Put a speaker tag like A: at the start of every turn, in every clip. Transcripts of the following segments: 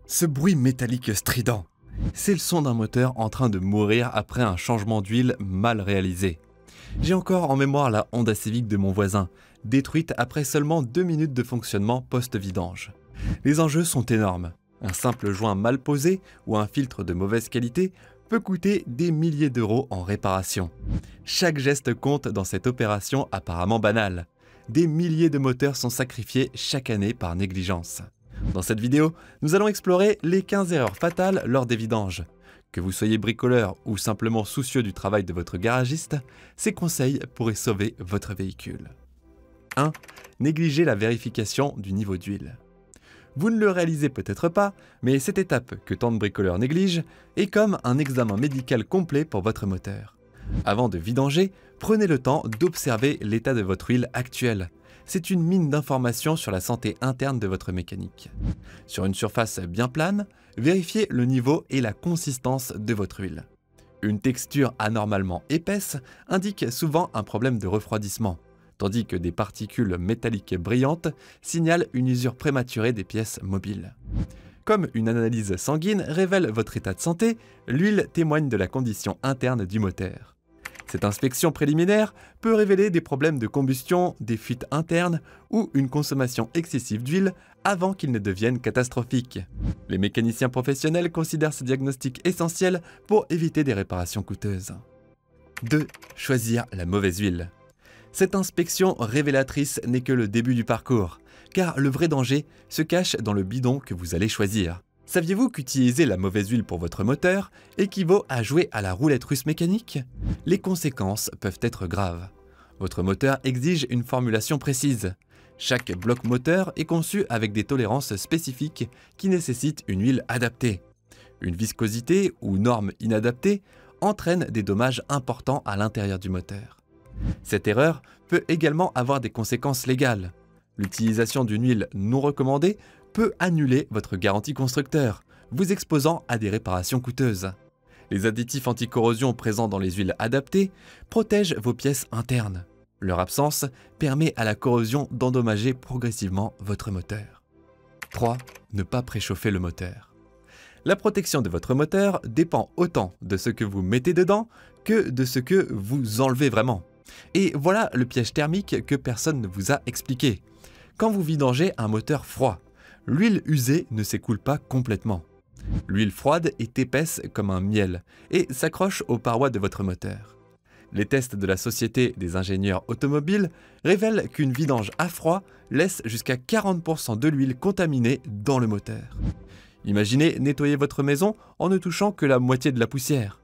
A: Ce bruit métallique strident, c'est le son d'un moteur en train de mourir après un changement d'huile mal réalisé. J'ai encore en mémoire la Honda Civic de mon voisin, détruite après seulement 2 minutes de fonctionnement post-vidange. Les enjeux sont énormes. Un simple joint mal posé ou un filtre de mauvaise qualité peut coûter des milliers d'euros en réparation. Chaque geste compte dans cette opération apparemment banale. Des milliers de moteurs sont sacrifiés chaque année par négligence. Dans cette vidéo, nous allons explorer les 15 erreurs fatales lors des vidanges. Que vous soyez bricoleur ou simplement soucieux du travail de votre garagiste, ces conseils pourraient sauver votre véhicule. 1. Négligez la vérification du niveau d'huile. Vous ne le réalisez peut-être pas, mais cette étape que tant de bricoleurs négligent est comme un examen médical complet pour votre moteur. Avant de vidanger, prenez le temps d'observer l'état de votre huile actuelle. C'est une mine d'informations sur la santé interne de votre mécanique. Sur une surface bien plane, vérifiez le niveau et la consistance de votre huile. Une texture anormalement épaisse indique souvent un problème de refroidissement, tandis que des particules métalliques brillantes signalent une usure prématurée des pièces mobiles. Comme une analyse sanguine révèle votre état de santé, l'huile témoigne de la condition interne du moteur. Cette inspection préliminaire peut révéler des problèmes de combustion, des fuites internes ou une consommation excessive d'huile avant qu'ils ne deviennent catastrophiques. Les mécaniciens professionnels considèrent ce diagnostic essentiel pour éviter des réparations coûteuses. 2. Choisir la mauvaise huile. Cette inspection révélatrice n'est que le début du parcours, car le vrai danger se cache dans le bidon que vous allez choisir. Saviez-vous qu'utiliser la mauvaise huile pour votre moteur équivaut à jouer à la roulette russe mécanique? Les conséquences peuvent être graves. Votre moteur exige une formulation précise. Chaque bloc moteur est conçu avec des tolérances spécifiques qui nécessitent une huile adaptée. Une viscosité ou norme inadaptée entraîne des dommages importants à l'intérieur du moteur. Cette erreur peut également avoir des conséquences légales. L'utilisation d'une huile non recommandée peut annuler votre garantie constructeur, vous exposant à des réparations coûteuses. Les additifs anti-corrosion présents dans les huiles adaptées protègent vos pièces internes. Leur absence permet à la corrosion d'endommager progressivement votre moteur. 3. Ne pas préchauffer le moteur. La protection de votre moteur dépend autant de ce que vous mettez dedans que de ce que vous enlevez vraiment. Et voilà le piège thermique que personne ne vous a expliqué. Quand vous vidangez un moteur froid, l'huile usée ne s'écoule pas complètement. L'huile froide est épaisse comme un miel et s'accroche aux parois de votre moteur. Les tests de la Société des ingénieurs automobiles révèlent qu'une vidange à froid laisse jusqu'à 40% de l'huile contaminée dans le moteur. Imaginez nettoyer votre maison en ne touchant que la moitié de la poussière.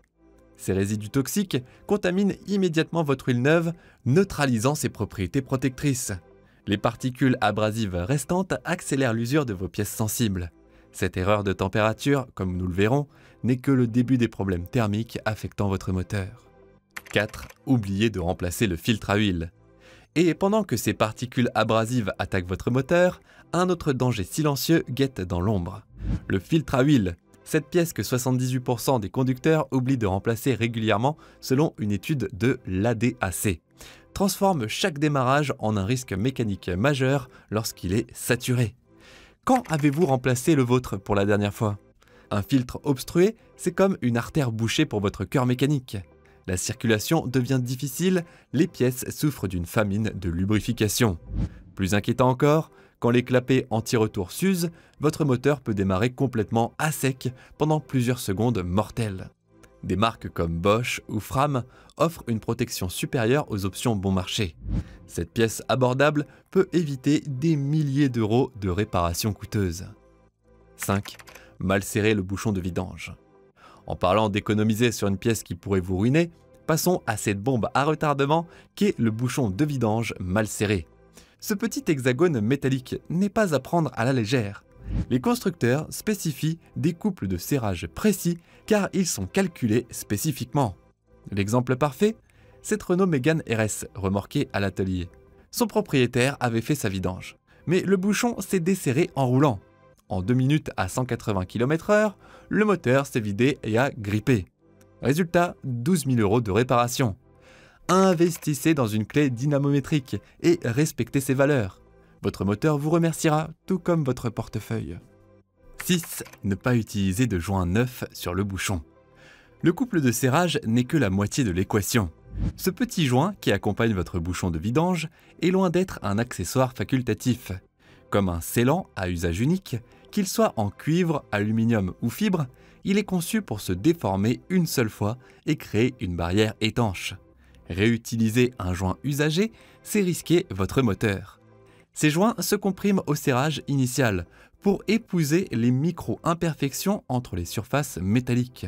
A: Ces résidus toxiques contaminent immédiatement votre huile neuve, neutralisant ses propriétés protectrices. Les particules abrasives restantes accélèrent l'usure de vos pièces sensibles. Cette erreur de température, comme nous le verrons, n'est que le début des problèmes thermiques affectant votre moteur. 4. Oubliez de remplacer le filtre à huile. Et pendant que ces particules abrasives attaquent votre moteur, un autre danger silencieux guette dans l'ombre. Le filtre à huile, cette pièce que 78% des conducteurs oublient de remplacer régulièrement selon une étude de l'ADAC, transforme chaque démarrage en un risque mécanique majeur lorsqu'il est saturé. Quand avez-vous remplacé le vôtre pour la dernière fois? Un filtre obstrué, c'est comme une artère bouchée pour votre cœur mécanique. La circulation devient difficile, les pièces souffrent d'une famine de lubrification. Plus inquiétant encore, quand les clapets anti-retour s'usent, votre moteur peut démarrer complètement à sec pendant plusieurs secondes mortelles. Des marques comme Bosch ou Fram offrent une protection supérieure aux options bon marché. Cette pièce abordable peut éviter des milliers d'euros de réparations coûteuses. 5. Mal serrer le bouchon de vidange. En parlant d'économiser sur une pièce qui pourrait vous ruiner, passons à cette bombe à retardement qu'est le bouchon de vidange mal serré. Ce petit hexagone métallique n'est pas à prendre à la légère. Les constructeurs spécifient des couples de serrage précis car ils sont calculés spécifiquement. L'exemple parfait, c'est Renault Mégane RS remorqué à l'atelier. Son propriétaire avait fait sa vidange, mais le bouchon s'est desserré en roulant. En 2 minutes à 180 km/h, le moteur s'est vidé et a grippé. Résultat, 12 000 euros de réparation. Investissez dans une clé dynamométrique et respectez ses valeurs. Votre moteur vous remerciera, tout comme votre portefeuille. 6. Ne pas utiliser de joint neuf sur le bouchon. Le couple de serrage n'est que la moitié de l'équation. Ce petit joint qui accompagne votre bouchon de vidange est loin d'être un accessoire facultatif. Comme un scellant à usage unique, qu'il soit en cuivre, aluminium ou fibre, il est conçu pour se déformer une seule fois et créer une barrière étanche. Réutiliser un joint usagé, c'est risquer votre moteur. Ces joints se compriment au serrage initial pour épouser les micro-imperfections entre les surfaces métalliques.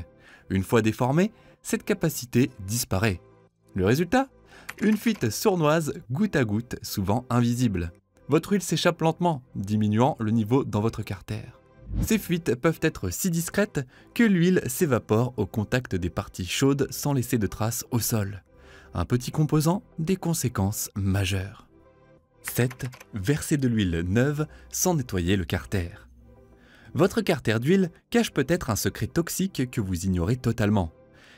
A: Une fois déformée, cette capacité disparaît. Le résultat ? Une fuite sournoise goutte à goutte, souvent invisible. Votre huile s'échappe lentement, diminuant le niveau dans votre carter. Ces fuites peuvent être si discrètes que l'huile s'évapore au contact des parties chaudes sans laisser de traces au sol. Un petit composant, des conséquences majeures. 7. Verser de l'huile neuve sans nettoyer le carter. Votre carter d'huile cache peut-être un secret toxique que vous ignorez totalement.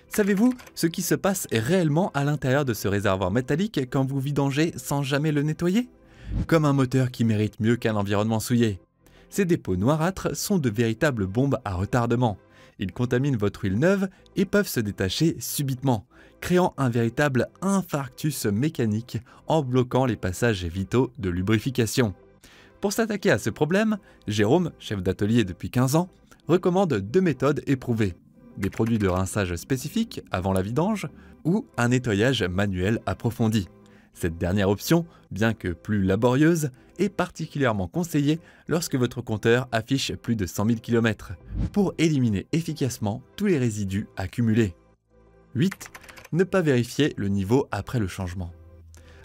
A: Savez-vous ce qui se passe réellement à l'intérieur de ce réservoir métallique quand vous vidangez sans jamais le nettoyer ? Comme un moteur qui mérite mieux qu'un environnement souillé. Ces dépôts noirâtres sont de véritables bombes à retardement. Ils contaminent votre huile neuve et peuvent se détacher subitement, créant un véritable infarctus mécanique en bloquant les passages vitaux de lubrification. Pour s'attaquer à ce problème, Jérôme, chef d'atelier depuis 15 ans, recommande 2 méthodes éprouvées. Des produits de rinçage spécifiques avant la vidange ou un nettoyage manuel approfondi. Cette dernière option, bien que plus laborieuse, est particulièrement conseillée lorsque votre compteur affiche plus de 100 000 km pour éliminer efficacement tous les résidus accumulés. 8. Ne pas vérifier le niveau après le changement.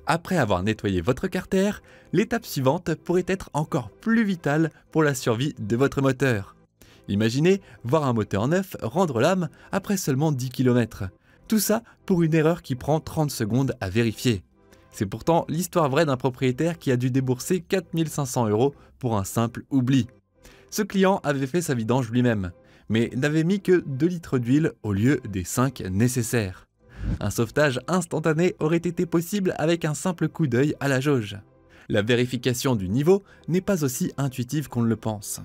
A: Après avoir nettoyé votre carter, l'étape suivante pourrait être encore plus vitale pour la survie de votre moteur. Imaginez voir un moteur neuf rendre l'âme après seulement 10 km. Tout ça pour une erreur qui prend 30 secondes à vérifier. C'est pourtant l'histoire vraie d'un propriétaire qui a dû débourser 4 500 € pour un simple oubli. Ce client avait fait sa vidange lui-même, mais n'avait mis que 2 litres d'huile au lieu des 5 nécessaires. Un sauvetage instantané aurait été possible avec un simple coup d'œil à la jauge. La vérification du niveau n'est pas aussi intuitive qu'on ne le pense.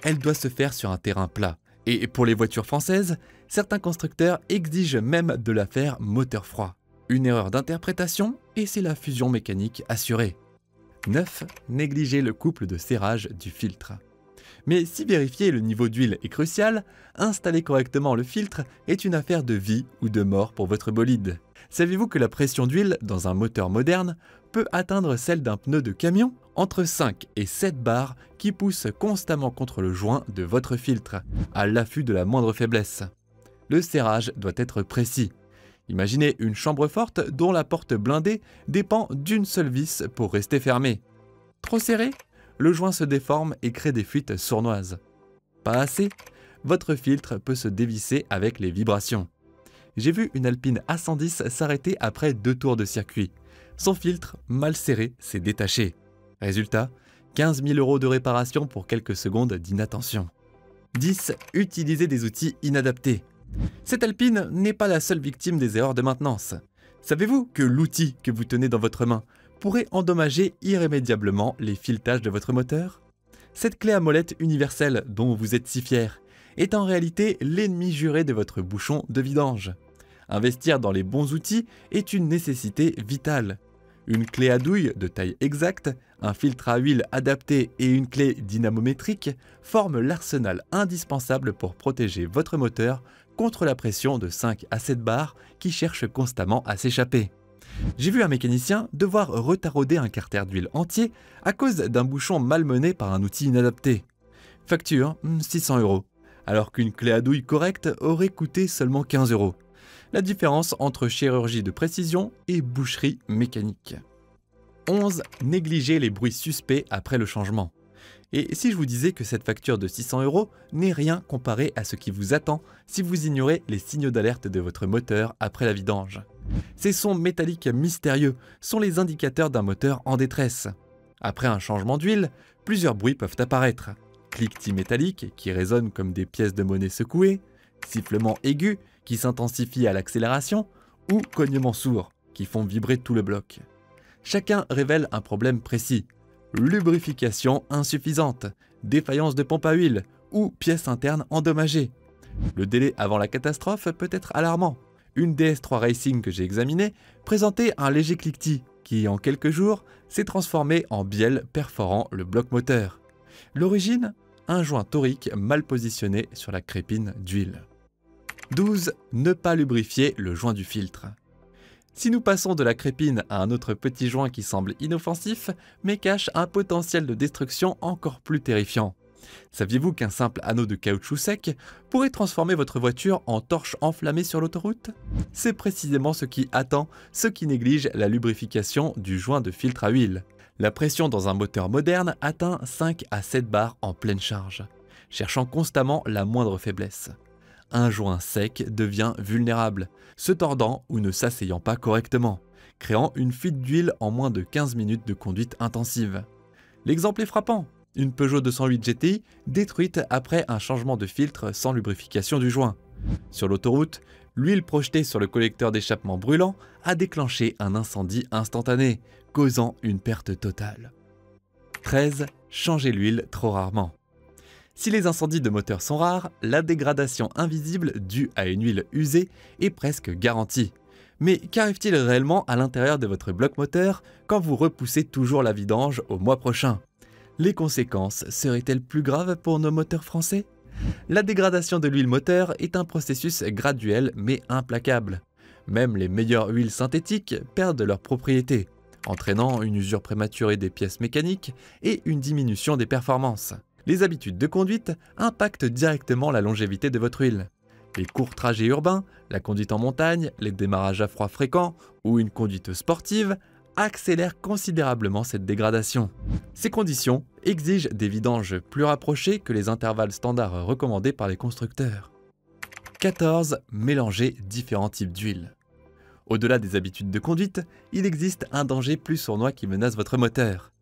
A: Elle doit se faire sur un terrain plat. Et pour les voitures françaises, certains constructeurs exigent même de la faire moteur froid. Une erreur d'interprétation et c'est la fusion mécanique assurée. 9. Négliger le couple de serrage du filtre. Mais si vérifier le niveau d'huile est crucial, installer correctement le filtre est une affaire de vie ou de mort pour votre bolide. Saviez-vous que la pression d'huile dans un moteur moderne peut atteindre celle d'un pneu de camion ? Entre 5 et 7 bars qui poussent constamment contre le joint de votre filtre, à l'affût de la moindre faiblesse. Le serrage doit être précis. Imaginez une chambre forte dont la porte blindée dépend d'une seule vis pour rester fermée. Trop serré ? Le joint se déforme et crée des fuites sournoises. Pas assez ? Votre filtre peut se dévisser avec les vibrations. J'ai vu une Alpine A110 s'arrêter après 2 tours de circuit. Son filtre, mal serré, s'est détaché. Résultat, 15 000 € de réparation pour quelques secondes d'inattention. 10. Utilisez des outils inadaptés. Cette Alpine n'est pas la seule victime des erreurs de maintenance. Savez-vous que l'outil que vous tenez dans votre main pourrait endommager irrémédiablement les filetages de votre moteur ? Cette clé à molette universelle dont vous êtes si fier est en réalité l'ennemi juré de votre bouchon de vidange. Investir dans les bons outils est une nécessité vitale. Une clé à douille de taille exacte, un filtre à huile adapté et une clé dynamométrique forment l'arsenal indispensable pour protéger votre moteur contre la pression de 5 à 7 bars qui cherche constamment à s'échapper. J'ai vu un mécanicien devoir retarauder un carter d'huile entier à cause d'un bouchon malmené par un outil inadapté. Facture 600 €, alors qu'une clé à douille correcte aurait coûté seulement 15 €. La différence entre chirurgie de précision et boucherie mécanique. 11. Négliger les bruits suspects après le changement. Et si je vous disais que cette facture de 600 € n'est rien comparé à ce qui vous attend si vous ignorez les signaux d'alerte de votre moteur après la vidange. Ces sons métalliques mystérieux sont les indicateurs d'un moteur en détresse. Après un changement d'huile, plusieurs bruits peuvent apparaître. Cliquetis métalliques qui résonnent comme des pièces de monnaie secouées, sifflements aigus qui s'intensifient à l'accélération ou cognements sourds qui font vibrer tout le bloc. Chacun révèle un problème précis. Lubrification insuffisante, défaillance de pompe à huile ou pièces internes endommagées. Le délai avant la catastrophe peut être alarmant. Une DS3 Racing que j'ai examinée présentait un léger cliquetis qui, en quelques jours, s'est transformé en bielle perforant le bloc moteur. L'origine, un joint torique mal positionné sur la crépine d'huile. 12. Ne pas lubrifier le joint du filtre. Si nous passons de la crépine à un autre petit joint qui semble inoffensif, mais cache un potentiel de destruction encore plus terrifiant. Saviez-vous qu'un simple anneau de caoutchouc sec pourrait transformer votre voiture en torche enflammée sur l'autoroute? C'est précisément ce qui attend ceux qui négligent la lubrification du joint de filtre à huile. La pression dans un moteur moderne atteint 5 à 7 bars en pleine charge, cherchant constamment la moindre faiblesse. Un joint sec devient vulnérable, se tordant ou ne s'asseyant pas correctement, créant une fuite d'huile en moins de 15 minutes de conduite intensive. L'exemple est frappant. Une Peugeot 208 GTI détruite après un changement de filtre sans lubrification du joint. Sur l'autoroute, l'huile projetée sur le collecteur d'échappement brûlant a déclenché un incendie instantané, causant une perte totale. 13. Changez l'huile trop rarement. Si les incendies de moteur sont rares, la dégradation invisible due à une huile usée est presque garantie. Mais qu'arrive-t-il réellement à l'intérieur de votre bloc moteur quand vous repoussez toujours la vidange au mois prochain? Les conséquences seraient-elles plus graves pour nos moteurs français? La dégradation de l'huile moteur est un processus graduel mais implacable. Même les meilleures huiles synthétiques perdent leurs propriétés, entraînant une usure prématurée des pièces mécaniques et une diminution des performances. Les habitudes de conduite impactent directement la longévité de votre huile. Les courts trajets urbains, la conduite en montagne, les démarrages à froid fréquents ou une conduite sportive accélèrent considérablement cette dégradation. Ces conditions exigent des vidanges plus rapprochées que les intervalles standards recommandés par les constructeurs. 14. Mélangez différents types d'huile. Au-delà des habitudes de conduite, il existe un danger plus sournois qui menace votre moteur.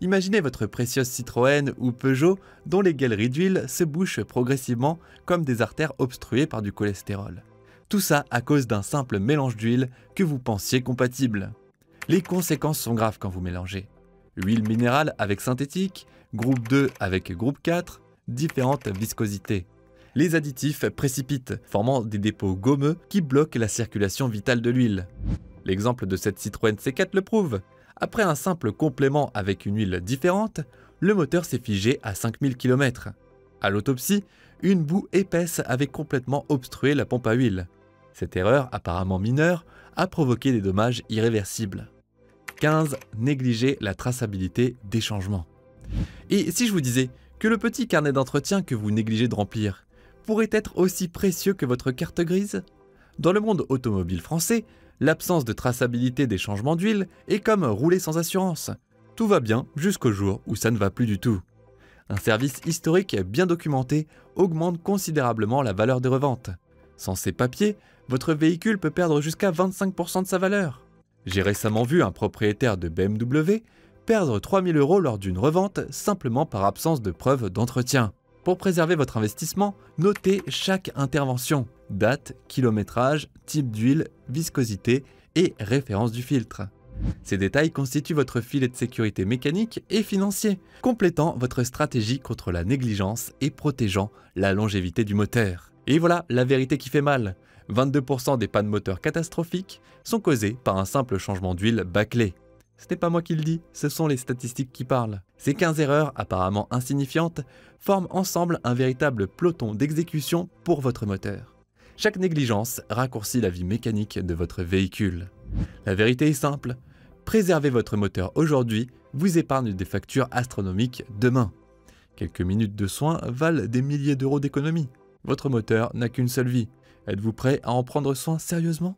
A: Imaginez votre précieuse Citroën ou Peugeot dont les galeries d'huile se bouchent progressivement comme des artères obstruées par du cholestérol. Tout ça à cause d'un simple mélange d'huile que vous pensiez compatible. Les conséquences sont graves quand vous mélangez. Huile minérale avec synthétique, groupe 2 avec groupe 4, différentes viscosités. Les additifs précipitent, formant des dépôts gommeux qui bloquent la circulation vitale de l'huile. L'exemple de cette Citroën C4 le prouve. Après un simple complément avec une huile différente, le moteur s'est figé à 5000 km. À l'autopsie, une boue épaisse avait complètement obstrué la pompe à huile. Cette erreur, apparemment mineure, a provoqué des dommages irréversibles. 15. Négligez la traçabilité des changements. Et si je vous disais que le petit carnet d'entretien que vous négligez de remplir pourrait être aussi précieux que votre carte grise? Dans le monde automobile français, l'absence de traçabilité des changements d'huile est comme rouler sans assurance. Tout va bien jusqu'au jour où ça ne va plus du tout. Un service historique bien documenté augmente considérablement la valeur de revente. Sans ces papiers, votre véhicule peut perdre jusqu'à 25% de sa valeur. J'ai récemment vu un propriétaire de BMW perdre 3000 € lors d'une revente simplement par absence de preuves d'entretien. Pour préserver votre investissement, notez chaque intervention, date, kilométrage, type d'huile, viscosité et référence du filtre. Ces détails constituent votre filet de sécurité mécanique et financier, complétant votre stratégie contre la négligence et protégeant la longévité du moteur. Et voilà la vérité qui fait mal. 22% des pannes moteurs catastrophiques sont causées par un simple changement d'huile bâclé. Ce n'est pas moi qui le dis, ce sont les statistiques qui parlent. Ces 15 erreurs apparemment insignifiantes forment ensemble un véritable peloton d'exécution pour votre moteur. Chaque négligence raccourcit la vie mécanique de votre véhicule. La vérité est simple, préserver votre moteur aujourd'hui vous épargne des factures astronomiques demain. Quelques minutes de soins valent des milliers d'euros d'économie. Votre moteur n'a qu'une seule vie. Êtes-vous prêt à en prendre soin sérieusement ?